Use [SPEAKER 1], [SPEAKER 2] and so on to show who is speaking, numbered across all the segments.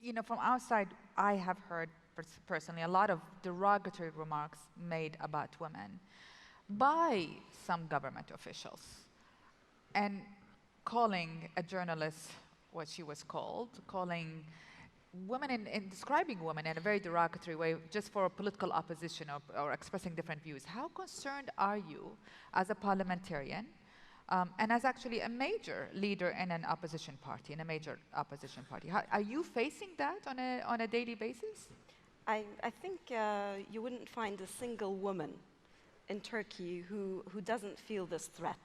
[SPEAKER 1] you know, from outside, I have heard personally a lot of derogatory remarks made about women by some government officials, and calling a journalist what she was called, calling women in describing women in a very derogatory way just for political opposition or expressing different views. How concerned are you as a parliamentarian and as actually a major leader in an opposition party, Are you facing that on a daily basis?
[SPEAKER 2] I think you wouldn't find a single woman in Turkey who doesn't feel this threat.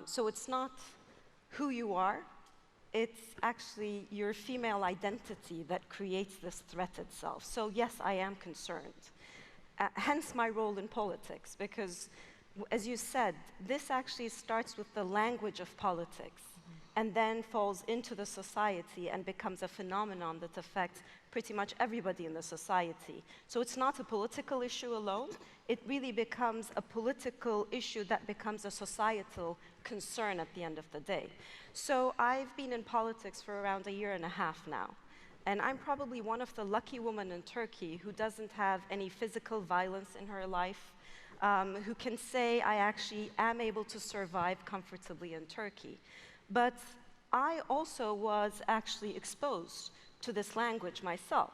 [SPEAKER 2] So it's not who you are, it's actually your female identity that creates this threat itself. So yes, I am concerned. Hence my role in politics, because as you said, this actually starts with the language of politics and then falls into the society and becomes a phenomenon that affects pretty much everybody in the society. So it's not a political issue alone, it really becomes a political issue that becomes a societal concern at the end of the day. So I've been in politics for around 1.5 years now. And I'm probably one of the lucky women in Turkey who doesn't have any physical violence in her life, who can say I actually am able to survive comfortably in Turkey. But I also was actually exposed to this language myself,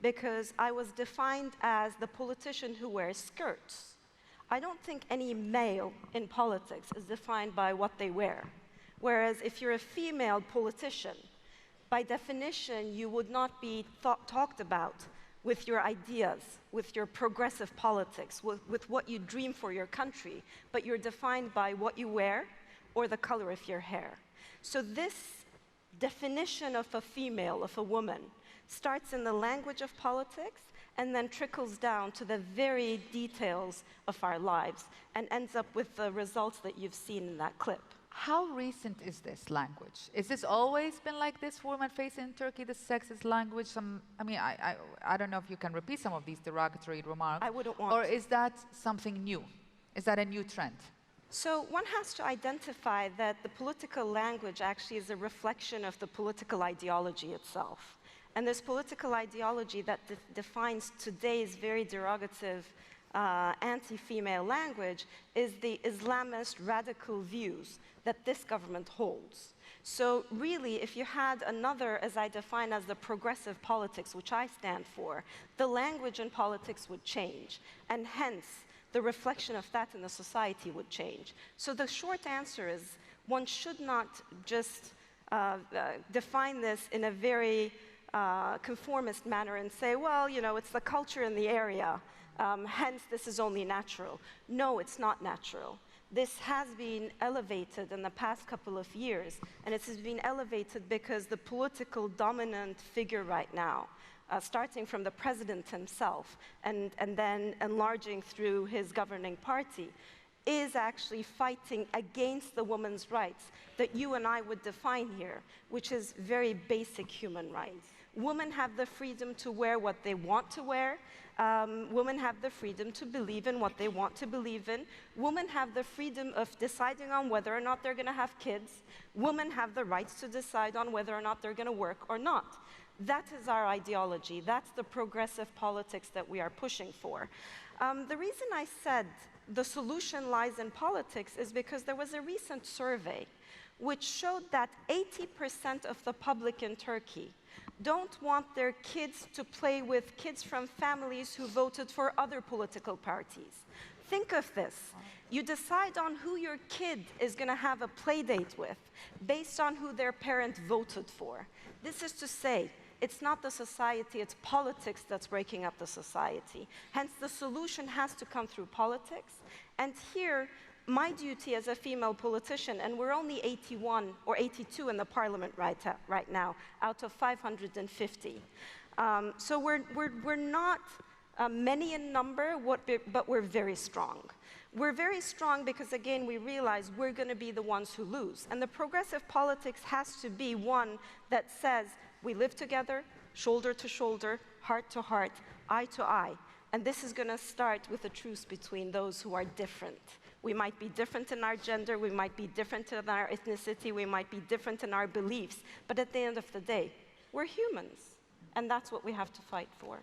[SPEAKER 2] because I was defined as the politician who wears skirts. I don't think any male in politics is defined by what they wear. Whereas if you're a female politician, by definition, you would not be talked about with your ideas, with your progressive politics, with what you dream for your country, but you're defined by what you wear or the color of your hair. So this definition of a female, of a woman, starts in the language of politics and then trickles down to the very details of our lives and ends up with the results that you've seen in that clip.
[SPEAKER 1] How recent is this language? Is this always been like this for women facing in Turkey, the sexist language? I don't know if you can repeat some of these derogatory remarks.
[SPEAKER 2] I wouldn't want
[SPEAKER 1] Or
[SPEAKER 2] to.
[SPEAKER 1] is that something new? Is that a new trend?
[SPEAKER 2] So one has to identify that the political language actually is a reflection of the political ideology itself. And this political ideology that defines today's very derogative anti-female language is the Islamist radical views that this government holds. So really, if you had another, as I define as the progressive politics, which I stand for, the language in politics would change, and hence, the reflection of that in the society would change. So the short answer is, one should not just define this in a very conformist manner and say, well, you know, it's the culture in the area, hence this is only natural. No, it's not natural. This has been elevated in the past couple of years, and it has been elevated because the political dominant figure right now, starting from the president himself and then enlarging through his governing party, is actually fighting against the women's rights that you and I would define here, which is very basic human rights. Women have the freedom to wear what they want to wear. Women have the freedom to believe in what they want to believe in. Women have the freedom of deciding on whether or not they're going to have kids. Women have the rights to decide on whether or not they're going to work or not. That is our ideology. That's the progressive politics that we are pushing for. The reason I said the solution lies in politics is because there was a recent survey which showed that 80% of the public in Turkey don't want their kids to play with kids from families who voted for other political parties. Think of this. You decide on who your kid is going to have a play date with based on who their parent voted for. This is to say, it's not the society, it's politics that's breaking up the society. Hence, the solution has to come through politics. And here, my duty as a female politician, and we're only 81 or 82 in the parliament right now, out of 550. So we're not many in number, but we're very strong. We're very strong because, again, we realize we're going to be the ones who lose. And the progressive politics has to be one that says we live together, shoulder to shoulder, heart to heart, eye to eye. And this is going to start with a truce between those who are different. We might be different in our gender, we might be different in our ethnicity, we might be different in our beliefs, but at the end of the day, We're humans, and that's what we have to fight for.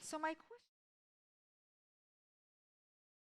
[SPEAKER 1] So my question